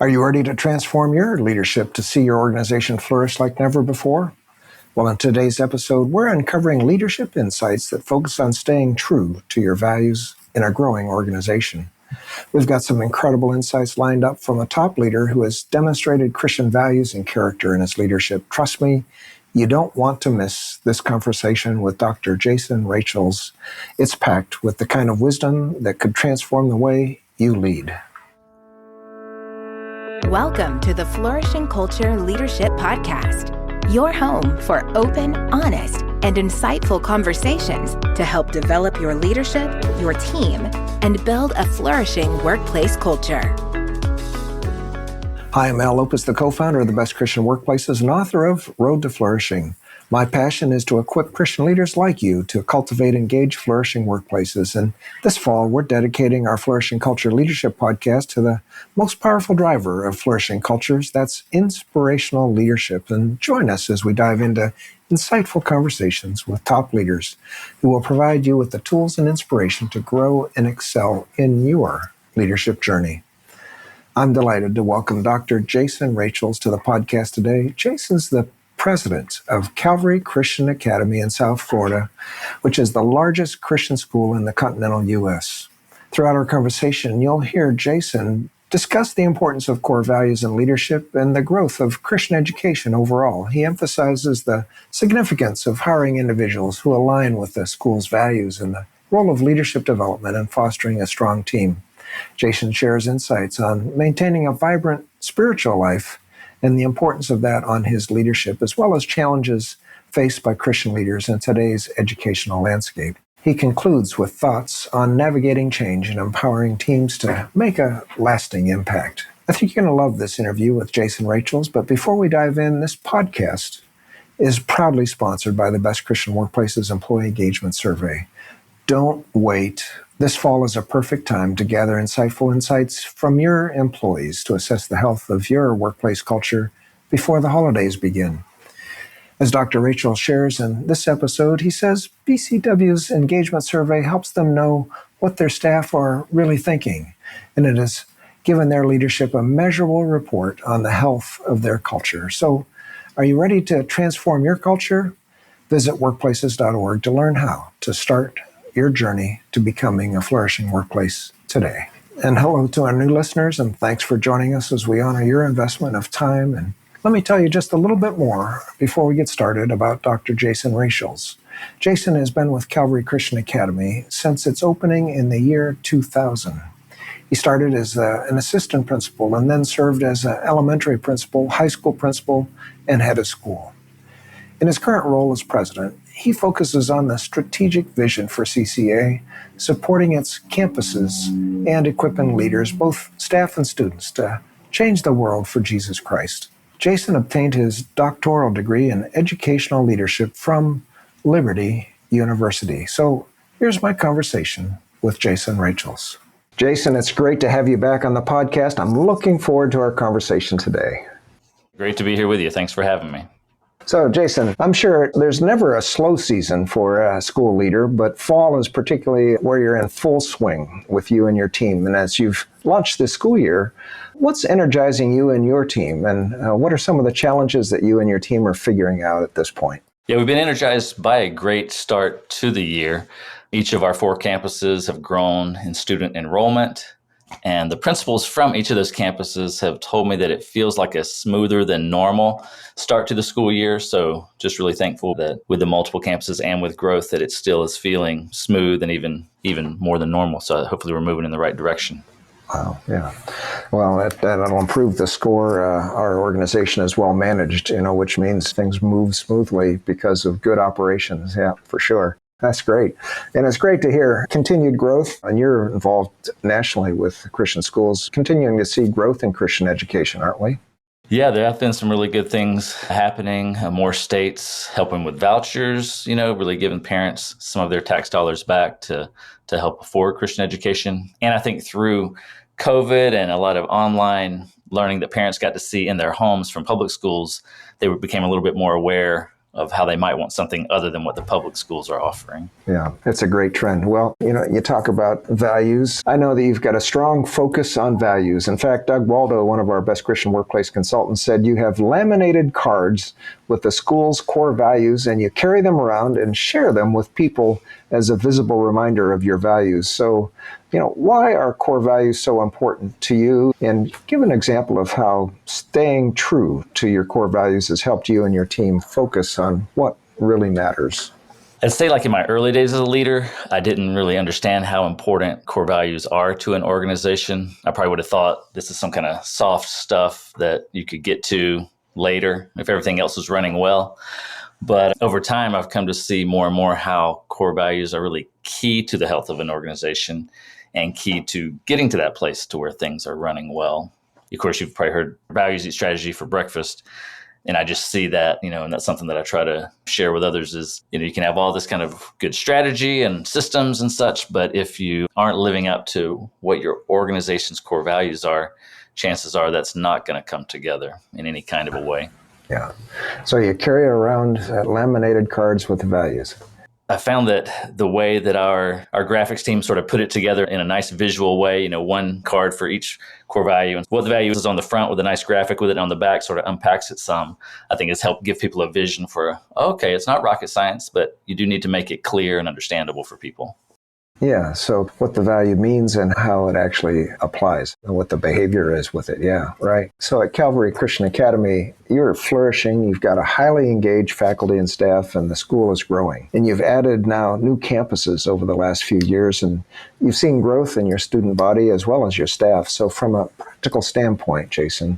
Are you ready to transform your leadership to see your organization flourish like never before? Well, in today's episode, we're uncovering leadership insights that focus on staying true to your values in a growing organization. We've got some incredible insights lined up from a top leader who has demonstrated Christian values and character in his leadership. Trust me, you don't want to miss this conversation with Dr. Jason Rachels. It's packed with the kind of wisdom that could transform the way you lead. Welcome to the Flourishing Culture Leadership Podcast, your home for open, honest, and insightful conversations to help develop your leadership, your team, and build a flourishing workplace culture. Hi, I'm Al Lopez, the co-founder of the Best Christian Workplaces and author of Road to Flourishing. My passion is to equip Christian leaders like you to cultivate engaged, flourishing workplaces. And this fall, we're dedicating our Flourishing Culture Leadership podcast to the most powerful driver of flourishing cultures. That's inspirational leadership. And join us as we dive into insightful conversations with top leaders who will provide you with the tools and inspiration to grow and excel in your leadership journey. I'm delighted to welcome Dr. Jason Rachels to the podcast today. Jason's the president of Calvary Christian Academy in South Florida, which is the largest Christian school in the continental U.S. Throughout our conversation, you'll hear Jason discuss the importance of core values in leadership and the growth of Christian education overall. He emphasizes the significance of hiring individuals who align with the school's values and the role of leadership development and fostering a strong team. Jason shares insights on maintaining a vibrant spiritual life and the importance of that on his leadership, as well as challenges faced by Christian leaders in today's educational landscape. He concludes with thoughts on navigating change and empowering teams to make a lasting impact. I think you're going to love this interview with Jason Rachels, but before we dive in, this podcast is proudly sponsored by the Best Christian Workplaces Employee Engagement Survey. Don't wait. This fall is a perfect time to gather insightful insights from your employees to assess the health of your workplace culture before the holidays begin. As Dr. Rachel shares in this episode, he says BCW's engagement survey helps them know what their staff are really thinking, and it has given their leadership a measurable report on the health of their culture. So, are you ready to transform your culture? Visit workplaces.org to learn how to start your journey to becoming a flourishing workplace today. And hello to our new listeners, and thanks for joining us as we honor your investment of time. And let me tell you just a little bit more before we get started about Dr. Jason Rachels. Jason has been with Calvary Christian Academy since its opening in the year 2000. He started as an assistant principal and then served as an elementary principal, high school principal, and head of school. In his current role as president, he focuses on the strategic vision for CCA, supporting its campuses and equipping leaders, both staff and students, to change the world for Jesus Christ. Jason obtained his doctoral degree in educational leadership from Liberty University. So here's my conversation with Jason Rachels. Jason, it's great to have you back on the podcast. I'm looking forward to our conversation today. Great to be here with you. Thanks for having me. So, Jason, I'm sure there's never a slow season for a school leader, but fall is particularly where you're in full swing with you and your team. And as you've launched this school year, what's energizing you and your team? And what are some of the challenges that you and your team are figuring out at this point? Yeah, we've been energized by a great start to the year. Each of our 4 campuses have grown in student enrollment. And the principals from each of those campuses have told me that it feels like a smoother than normal start to the school year. So just really thankful that with the multiple campuses and with growth that it still is feeling smooth and even more than normal. So hopefully we're moving in the right direction. Wow, yeah. Well, that'll improve the score. Our organization is well managed, which means things move smoothly because of good operations. Yeah, for sure. That's great. And it's great to hear continued growth. And you're involved nationally with Christian schools, continuing to see growth in Christian education, aren't we? Yeah, there have been some really good things happening. More states helping with vouchers, really giving parents some of their tax dollars back to help afford Christian education. And I think through COVID and a lot of online learning that parents got to see in their homes from public schools, they became a little bit more aware of how they might want something other than what the public schools are offering. Yeah, it's a great trend. Well, you talk about values. I know that you've got a strong focus on values. In fact, Doug Waldo, one of our Best Christian Workplace consultants, said you have laminated cards with the school's core values, and you carry them around and share them with people as a visible reminder of your values. So, why are core values so important to you? And give an example of how staying true to your core values has helped you and your team focus on what really matters. I'd say, like in my early days as a leader, I didn't really understand how important core values are to an organization. I probably would have thought this is some kind of soft stuff that you could get to later if everything else was running well. But over time, I've come to see more and more how core values are really key to the health of an organization and key to getting to that place to where things are running well. Of course, you've probably heard values eat strategy for breakfast. And I just see that, and that's something that I try to share with others is, you can have all this kind of good strategy and systems and such, but if you aren't living up to what your organization's core values are, chances are that's not going to come together in any kind of a way. Yeah. So you carry around laminated cards with the values. I found that the way that our graphics team sort of put it together in a nice visual way, one card for each core value, and what the value is on the front with a nice graphic with it on the back sort of unpacks it some, I think has helped give people a vision for, okay, it's not rocket science, but you do need to make it clear and understandable for people. Yeah, so what the value means and how it actually applies and what the behavior is with it. Yeah, right. So at Calvary Christian Academy, you're flourishing. You've got a highly engaged faculty and staff, and the school is growing. And you've added now new campuses over the last few years, and you've seen growth in your student body as well as your staff. So from a practical standpoint, Jason,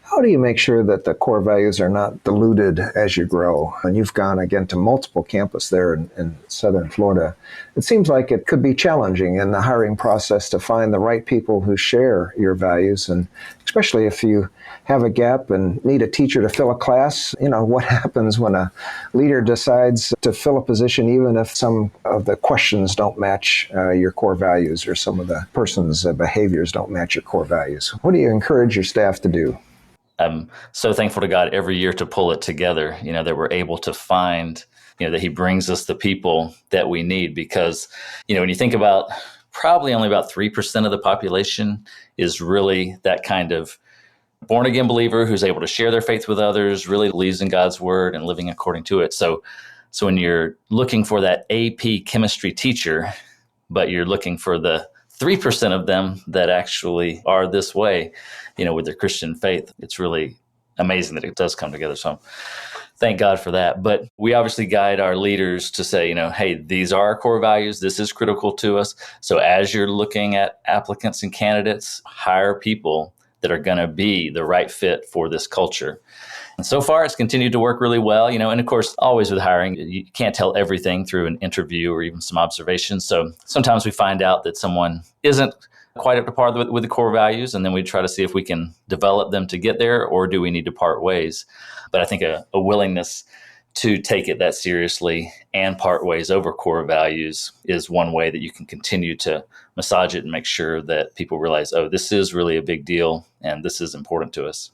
how do you make sure that the core values are not diluted as you grow? And you've gone again to multiple campuses there in Southern Florida. It seems like it could be challenging in the hiring process to find the right people who share your values. And especially if you have a gap and need a teacher to fill a class, what happens when a leader decides to fill a position even if some of the questions don't match your core values or some of the person's behaviors don't match your core values? What do you encourage your staff to do? I'm so thankful to God every year to pull it together, that we're able to find, that He brings us the people that we need. Because, when you think about probably only about 3% of the population is really that kind of born again believer who's able to share their faith with others, really believes in God's word and living according to it. So when you're looking for that AP chemistry teacher, but you're looking for the 3% of them that actually are this way, with their Christian faith, it's really amazing that it does come together. So thank God for that. But we obviously guide our leaders to say, hey, these are our core values. This is critical to us. So as you're looking at applicants and candidates, hire people that are going to be the right fit for this culture. And so far, it's continued to work really well, and of course, always with hiring, you can't tell everything through an interview or even some observations. So sometimes we find out that someone isn't quite up to par with the core values, and then we try to see if we can develop them to get there, or do we need to part ways? But I think a willingness to take it that seriously and part ways over core values is one way that you can continue to massage it and make sure that people realize, oh, this is really a big deal and this is important to us.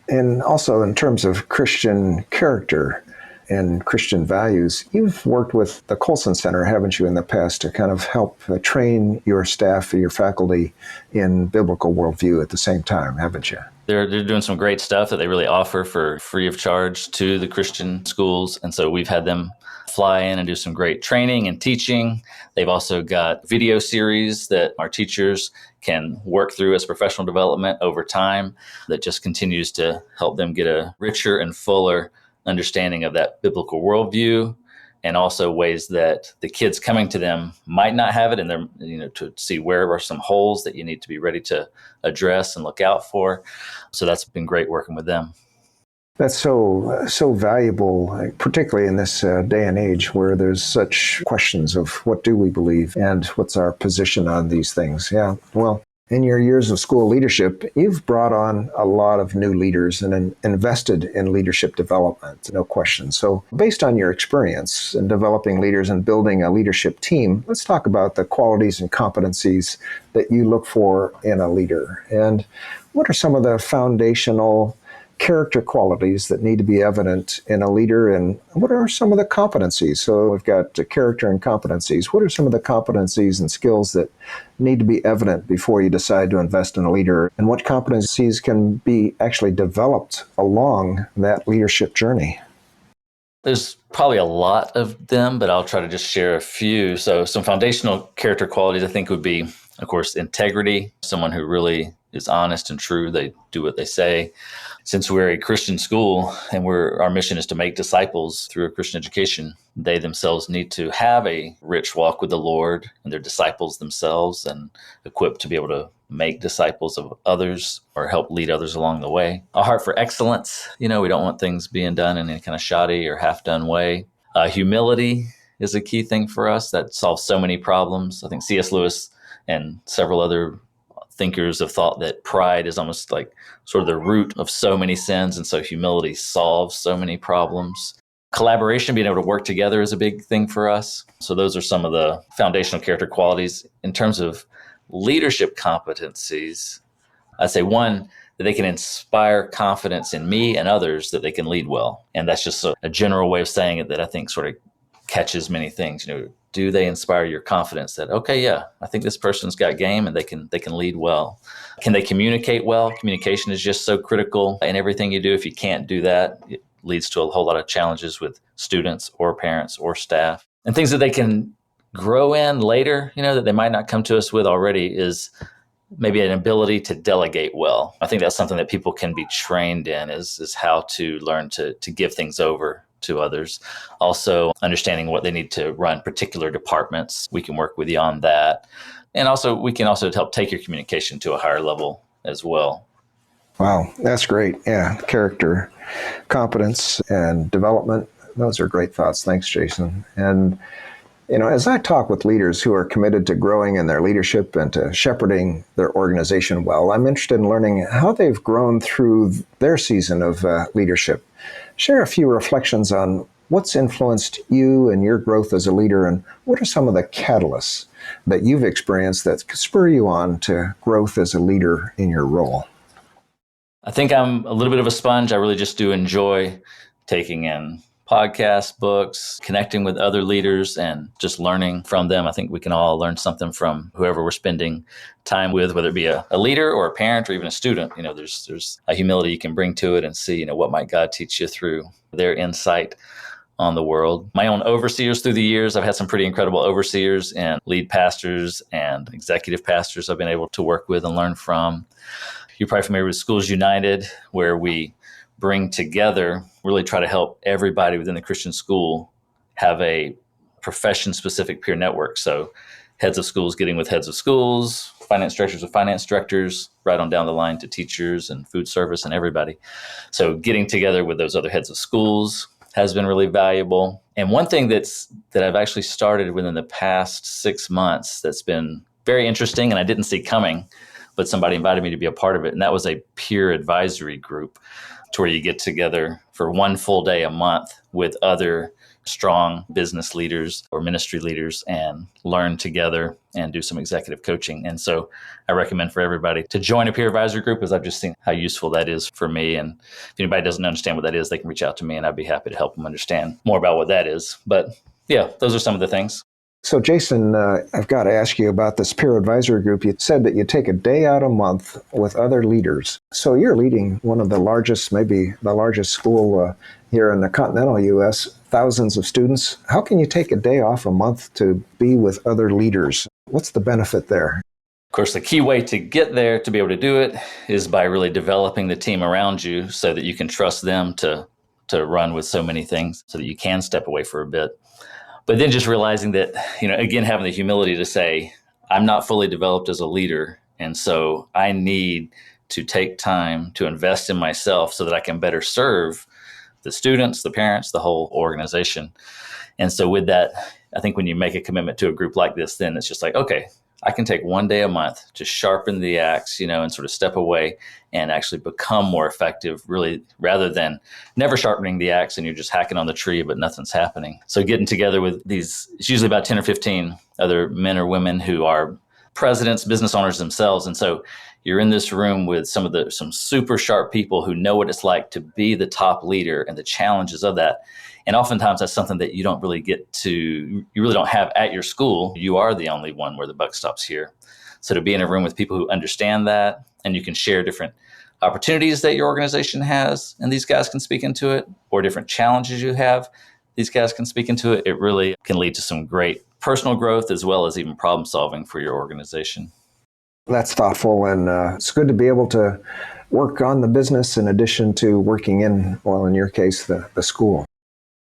And also in terms of Christian character and Christian values, you've worked with the Colson Center, haven't you, in the past to kind of help train your staff, your faculty in biblical worldview at the same time, haven't you? They're doing some great stuff that they really offer for free of charge to the Christian schools. And so we've had them fly in and do some great training and teaching. They've also got video series that our teachers can work through as professional development over time that just continues to help them get a richer and fuller understanding of that biblical worldview, and also ways that the kids coming to them might not have it, and they're, to see where are some holes that you need to be ready to address and look out for. So that's been great working with them. That's so valuable, particularly in this day and age where there's such questions of what do we believe and what's our position on these things. Yeah, well, in your years of school leadership, you've brought on a lot of new leaders and invested in leadership development, no question. So based on your experience in developing leaders and building a leadership team, let's talk about the qualities and competencies that you look for in a leader. And what are some of the foundational character qualities that need to be evident in a leader, and what are some of the competencies? So we've got character and competencies. What are some of the competencies and skills that need to be evident before you decide to invest in a leader? And what competencies can be actually developed along that leadership journey? There's probably a lot of them, but I'll try to just share a few. So some foundational character qualities I think would be, of course, integrity, someone who really is honest and true. They do what they say. Since we're a Christian school and our mission is to make disciples through a Christian education, they themselves need to have a rich walk with the Lord, and they're disciples themselves and equipped to be able to make disciples of others or help lead others along the way. A heart for excellence. We don't want things being done in any kind of shoddy or half-done way. Humility is a key thing for us that solves so many problems. I think C.S. Lewis and several other thinkers have thought that pride is almost like sort of the root of so many sins, and so humility solves so many problems. Collaboration, being able to work together, is a big thing for us. So those are some of the foundational character qualities. In terms of leadership competencies, I'd say one, that they can inspire confidence in me and others that they can lead well. And that's just a general way of saying it that I think sort of catches many things. Do they inspire your confidence that, okay, yeah, I think this person's got game and they can lead well? Can they communicate well? Communication is just so critical in everything you do. If you can't do that, it leads to a whole lot of challenges with students or parents or staff. And things that they can grow in later, that they might not come to us with already, is maybe an ability to delegate well. I think that's something that people can be trained in, is how to learn to give things over to others. Also, understanding what they need to run particular departments. We can work with you on that. And also, we can also help take your communication to a higher level as well. Wow, that's great. Yeah, character, competence, and development. Those are great thoughts. Thanks, Jason. And as I talk with leaders who are committed to growing in their leadership and to shepherding their organization well, I'm interested in learning how they've grown through their season of leadership. Share a few reflections on what's influenced you and your growth as a leader, and what are some of the catalysts that you've experienced that spur you on to growth as a leader in your role? I think I'm a little bit of a sponge. I really just do enjoy taking in podcasts, books, connecting with other leaders, and just learning from them. I think we can all learn something from whoever we're spending time with, whether it be a leader or a parent or even a student. There's a humility you can bring to it and see, what might God teach you through their insight on the world. My own overseers through the years, I've had some pretty incredible overseers and lead pastors and executive pastors I've been able to work with and learn from. You're probably familiar with Schools United, where we bring together, really try to help everybody within the Christian school have a profession-specific peer network. So heads of schools getting with heads of schools, finance directors with finance directors, right on down the line to teachers and food service and everybody. So getting together with those other heads of schools has been really valuable. And one thing that I've actually started within the past 6 months that's been very interesting and I didn't see coming, but somebody invited me to be a part of it. And that was a peer advisory group, to where you get together for one full day a month with other strong business leaders or ministry leaders and learn together and do some executive coaching. And so I recommend for everybody to join a peer advisory group, because I've just seen how useful that is for me. And if anybody doesn't understand what that is, they can reach out to me and I'd be happy to help them understand more about what that is. But yeah, those are some of the things. So Jason, I've got to ask you about this peer advisory group. You said that you take a day out a month with other leaders. So you're leading one of the largest, maybe the largest school here in the continental U.S., thousands of students. How can you take a day off a month to be with other leaders? What's the benefit there? Of course, the key way to get there, to be able to do it, is by really developing the team around you so that you can trust them to run with so many things, so that you can step away for a bit. But then just realizing that, again, having the humility to say, I'm not fully developed as a leader. And so I need to take time to invest in myself so that I can better serve the students, the parents, the whole organization. And so with that, I think when you make a commitment to a group like this, then it's just like, okay, I can take one day a month to sharpen the axe, and sort of step away and actually become more effective, really, rather than never sharpening the axe and you're just hacking on the tree, but nothing's happening. So getting together with these, it's usually about 10 or 15 other men or women who are presidents, business owners themselves. And so you're in this room with some super sharp people who know what it's like to be the top leader and the challenges of that. And oftentimes that's something that you really don't have at your school. You are the only one where the buck stops here. So to be in a room with people who understand that, and you can share different opportunities that your organization has, and these guys can speak into it, or different challenges you have, these guys can speak into it. It really can lead to some great personal growth as well as even problem solving for your organization. That's thoughtful, and it's good to be able to work on the business in addition to working in your case, the school.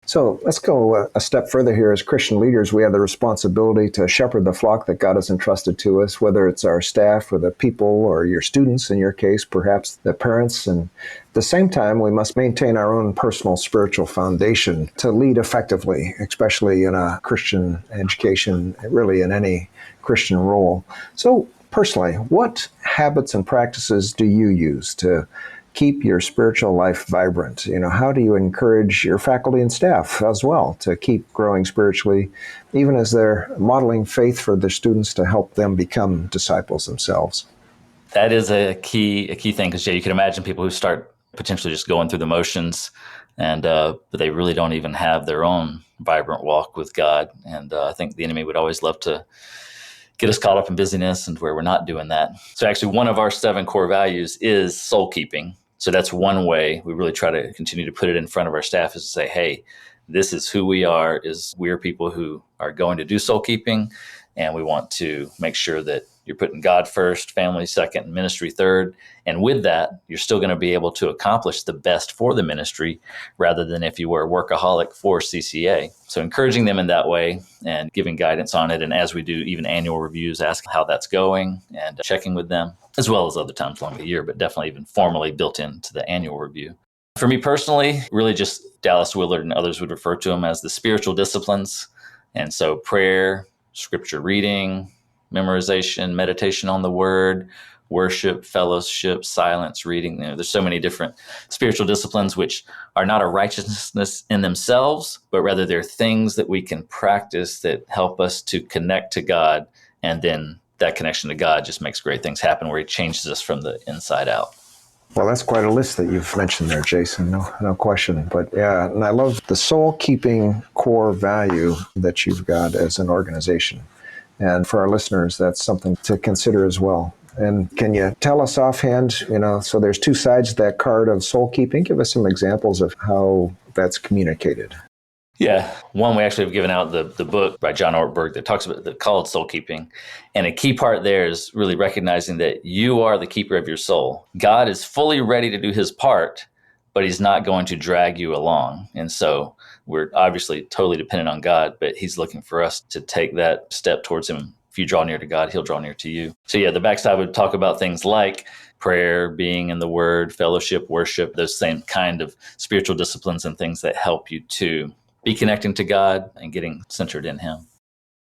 So let's go a step further here. As Christian leaders, we have the responsibility to shepherd the flock that God has entrusted to us, whether it's our staff or the people or your students, in your case, perhaps the parents. And at the same time, we must maintain our own personal spiritual foundation to lead effectively, especially in a Christian education, really in any Christian role. So personally, what habits and practices do you use to keep your spiritual life vibrant? How do you encourage your faculty and staff as well to keep growing spiritually, even as they're modeling faith for their students to help them become disciples themselves? That is a key thing, because you can imagine people who start potentially just going through the motions, and but they really don't even have their own vibrant walk with God. And I think the enemy would always love to get us caught up in busyness and where we're not doing that. So actually, one of our 7 core values is soul keeping. So that's one way we really try to continue to put it in front of our staff, is to say, hey, this is who we are, is we're people who are going to do soul keeping, and we want to make sure that you're putting God first, family second, ministry third. And with that, you're still going to be able to accomplish the best for the ministry, rather than if you were a workaholic for CCA. So encouraging them in that way and giving guidance on it. And as we do even annual reviews, ask how that's going and checking with them, as well as other times along the year, but definitely even formally built into the annual review. For me personally, really just Dallas Willard and others would refer to them as the spiritual disciplines. And so prayer, scripture reading, memorization, meditation on the word, worship, fellowship, silence, reading. There's so many different spiritual disciplines which are not a righteousness in themselves, but rather they're things that we can practice that help us to connect to God. And then that connection to God just makes great things happen, where he changes us from the inside out. Well, that's quite a list that you've mentioned there, Jason. No question. But yeah, and I love the soul-keeping core value that you've got as an organization. And for our listeners, that's something to consider as well. And can you tell us offhand, so there's 2 sides to that card of soul keeping. Give us some examples of how that's communicated. Yeah. One, we actually have given out the book by John Ortberg that talks about called soul keeping. And a key part there is really recognizing that you are the keeper of your soul. God is fully ready to do his part, but he's not going to drag you along. And so we're obviously totally dependent on God, but he's looking for us to take that step towards him. If you draw near to God, he'll draw near to you. So yeah, the backside would talk about things like prayer, being in the word, fellowship, worship, those same kind of spiritual disciplines and things that help you to be connecting to God and getting centered in him.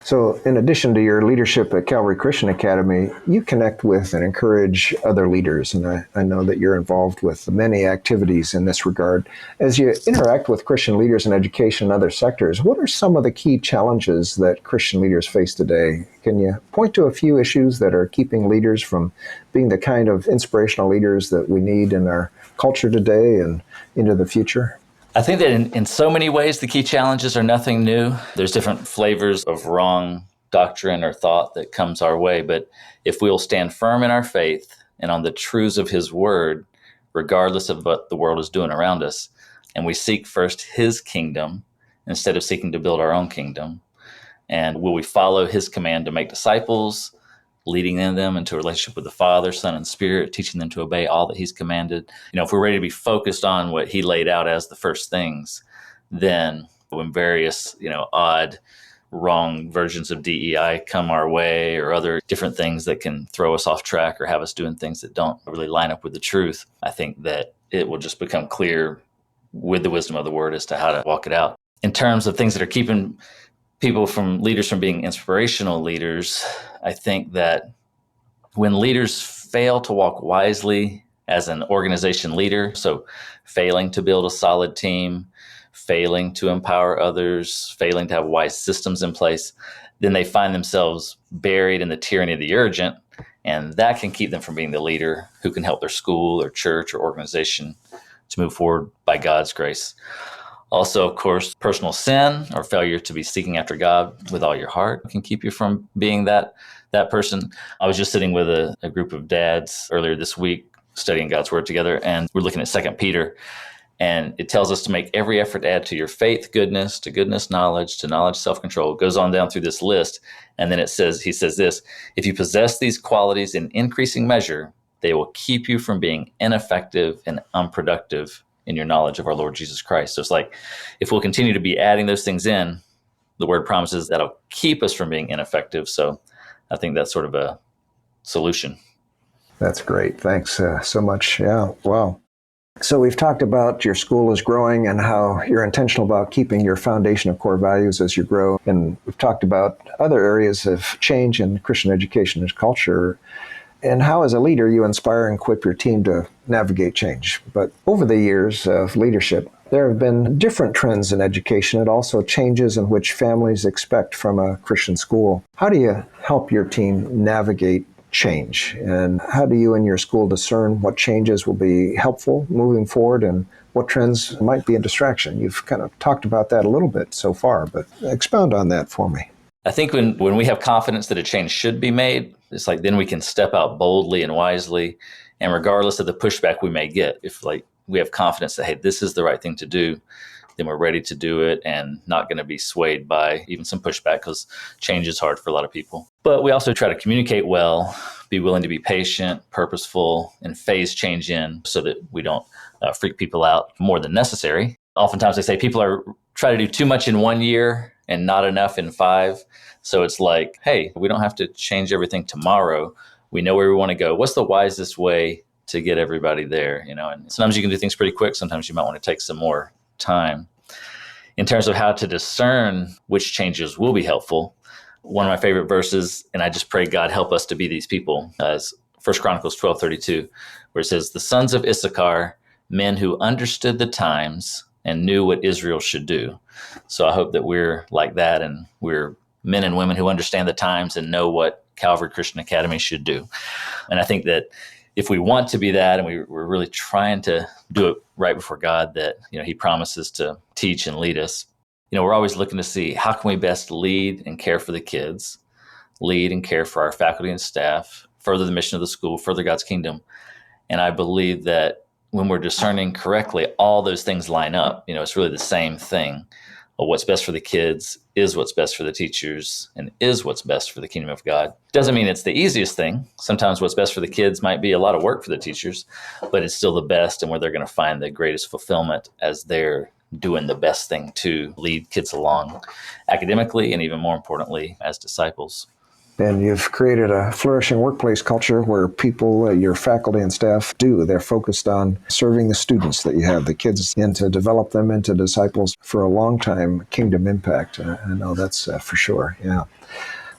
So in addition to your leadership at Calvary Christian Academy, you connect with and encourage other leaders. And I know that you're involved with many activities in this regard. As you interact with Christian leaders in education and other sectors, what are some of the key challenges that Christian leaders face today? Can you point to a few issues that are keeping leaders from being the kind of inspirational leaders that we need in our culture today and into the future? I think that in so many ways, the key challenges are nothing new. There's different flavors of wrong doctrine or thought that comes our way. But if we'll stand firm in our faith and on the truths of his word, regardless of what the world is doing around us, and we seek first his kingdom instead of seeking to build our own kingdom, and will we follow his command to make disciples, leading them into a relationship with the Father, Son, and Spirit, teaching them to obey all that he's commanded. If we're ready to be focused on what he laid out as the first things, then when various, odd, wrong versions of DEI come our way, or other different things that can throw us off track or have us doing things that don't really line up with the truth, I think that it will just become clear with the wisdom of the word as to how to walk it out. In terms of things that are keeping leaders from being inspirational leaders, I think that when leaders fail to walk wisely as an organization leader, so failing to build a solid team, failing to empower others, failing to have wise systems in place, then they find themselves buried in the tyranny of the urgent. And that can keep them from being the leader who can help their school or church or organization to move forward by God's grace. Also, of course, personal sin or failure to be seeking after God with all your heart can keep you from being that person. I was just sitting with a group of dads earlier this week studying God's word together, and we're looking at 2 Peter. And it tells us to make every effort to add to your faith goodness, to goodness knowledge, to knowledge self-control. It goes on down through this list. And then he says this, if you possess these qualities in increasing measure, they will keep you from being ineffective and unproductive in your knowledge of our Lord Jesus Christ. So it's like, if we'll continue to be adding those things in, the word promises that'll keep us from being ineffective. So I think that's sort of a solution. That's great. Thanks so much. Yeah. Wow. So we've talked about your school is growing and how you're intentional about keeping your foundation of core values as you grow. And we've talked about other areas of change in Christian education and culture, and how as a leader you inspire and equip your team to navigate change. But over the years of leadership, there have been different trends in education and also changes in which families expect from a Christian school. How do you help your team navigate change? And how do you and your school discern what changes will be helpful moving forward and what trends might be a distraction? You've kind of talked about that a little bit so far, but expound on that for me. I think when we have confidence that a change should be made, it's like then we can step out boldly and wisely. And regardless of the pushback we may get, if like we have confidence that, hey, this is the right thing to do, then we're ready to do it and not going to be swayed by even some pushback, because change is hard for a lot of people. But we also try to communicate well, be willing to be patient, purposeful, and phase change in so that we don't freak people out more than necessary. Oftentimes they say people are try to do too much in 1 year and not enough in 5. So it's like, hey, we don't have to change everything tomorrow. We know where we want to go. What's the wisest way to get everybody there? And sometimes you can do things pretty quick. Sometimes you might want to take some more time. In terms of how to discern which changes will be helpful, one of my favorite verses, and I just pray God help us to be these people, is 1 Chronicles 12:32, where it says, the sons of Issachar, men who understood the times and knew what Israel should do. So I hope that we're like that, and we're men and women who understand the times and know what Calvary Christian Academy should do. And I think that if we want to be that, and we're really trying to do it right before God, that He promises to teach and lead us. We're always looking to see how can we best lead and care for the kids, lead and care for our faculty and staff, further the mission of the school, further God's kingdom. And I believe that when we're discerning correctly, all those things line up. It's really the same thing. Well, what's best for the kids is what's best for the teachers and is what's best for the kingdom of God. Doesn't mean it's the easiest thing. Sometimes what's best for the kids might be a lot of work for the teachers, but it's still the best and where they're going to find the greatest fulfillment as they're doing the best thing to lead kids along academically and even more importantly as disciples. And you've created a flourishing workplace culture where people, your faculty and staff they're focused on serving the students that you have, the kids, and to develop them into disciples for a long time, kingdom impact. I know that's for sure, yeah.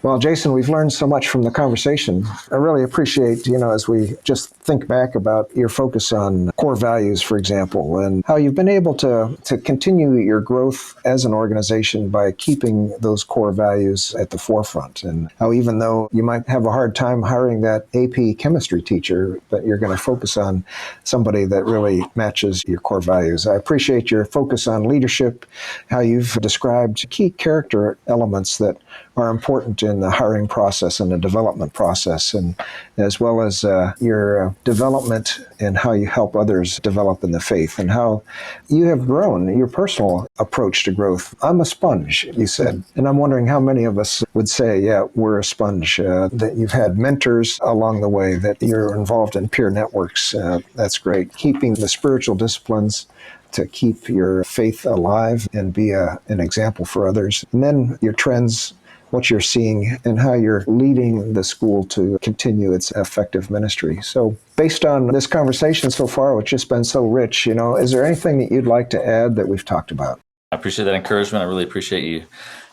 Well, Jason, we've learned so much from the conversation. I really appreciate, as we just think back about your focus on core values, for example, and how you've been able to continue your growth as an organization by keeping those core values at the forefront. And how even though you might have a hard time hiring that AP chemistry teacher, but you're going to focus on somebody that really matches your core values. I appreciate your focus on leadership, how you've described key character elements that are important in the hiring process and the development process, and as well as your development and how you help others develop in the faith and how you have grown, your personal approach to growth. I'm a sponge, you said, and I'm wondering how many of us would say, yeah, we're a sponge, that you've had mentors along the way, that you're involved in peer networks. That's great. Keeping the spiritual disciplines to keep your faith alive and be an example for others. And then your trends, what you're seeing, and how you're leading the school to continue its effective ministry. So based on this conversation so far, which has been so rich, is there anything that you'd like to add that we've talked about? I appreciate that encouragement. I really appreciate you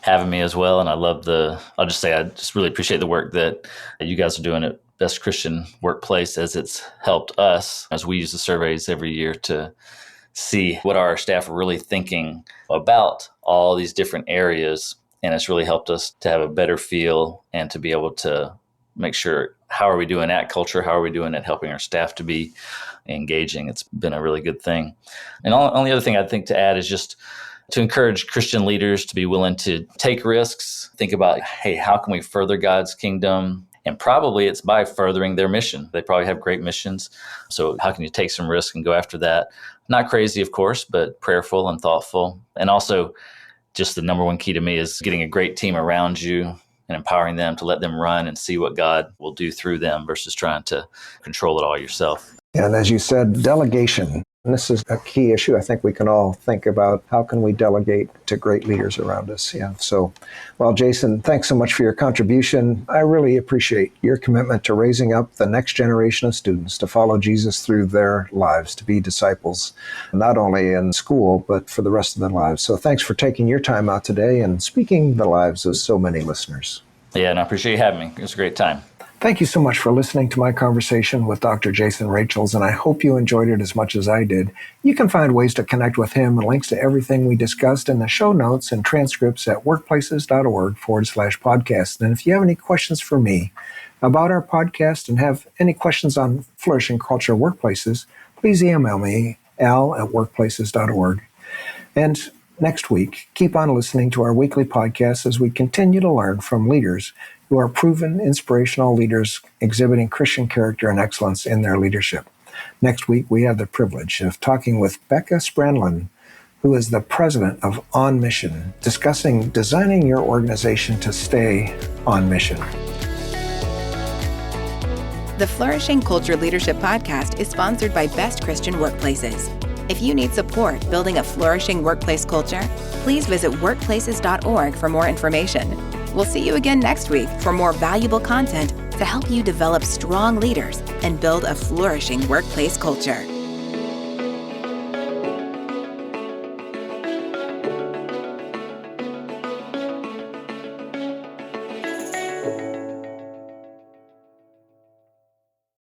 having me as well. And I just really appreciate the work that you guys are doing at Best Christian Workplace, as it's helped us as we use the surveys every year to see what our staff are really thinking about all these different areas And it's really helped us to have a better feel and to be able to make sure, how are we doing at culture? How are we doing at helping our staff to be engaging? It's been a really good thing. And only other thing I think to add is just to encourage Christian leaders to be willing to take risks, think about, hey, how can we further God's kingdom? And probably it's by furthering their mission. They probably have great missions. So how can you take some risk and go after that? Not crazy, of course, but prayerful and thoughtful. And also, just the number one key to me is getting a great team around you and empowering them to let them run and see what God will do through them versus trying to control it all yourself. And as you said, delegation. And this is a key issue I think we can all think about. How can we delegate to great leaders around us? Yeah. So, well, Jason, thanks so much for your contribution. I really appreciate your commitment to raising up the next generation of students to follow Jesus through their lives, to be disciples, not only in school, but for the rest of their lives. So thanks for taking your time out today and speaking the lives of so many listeners. Yeah, and I appreciate you having me. It was a great time. Thank you so much for listening to my conversation with Dr. Jason Rachels, and I hope you enjoyed it as much as I did. You can find ways to connect with him and links to everything we discussed in the show notes and transcripts at workplaces.org/podcast. And if you have any questions for me about our podcast and have any questions on flourishing culture workplaces, please email me, al@workplaces.org. And next week, keep on listening to our weekly podcast as we continue to learn from leaders who are proven inspirational leaders exhibiting Christian character and excellence in their leadership. Next week, we have the privilege of talking with Becca Spranlin, who is the president of On Mission, discussing designing your organization to stay on mission. The Flourishing Culture Leadership Podcast is sponsored by Best Christian Workplaces. If you need support building a flourishing workplace culture, please visit workplaces.org for more information. We'll see you again next week for more valuable content to help you develop strong leaders and build a flourishing workplace culture.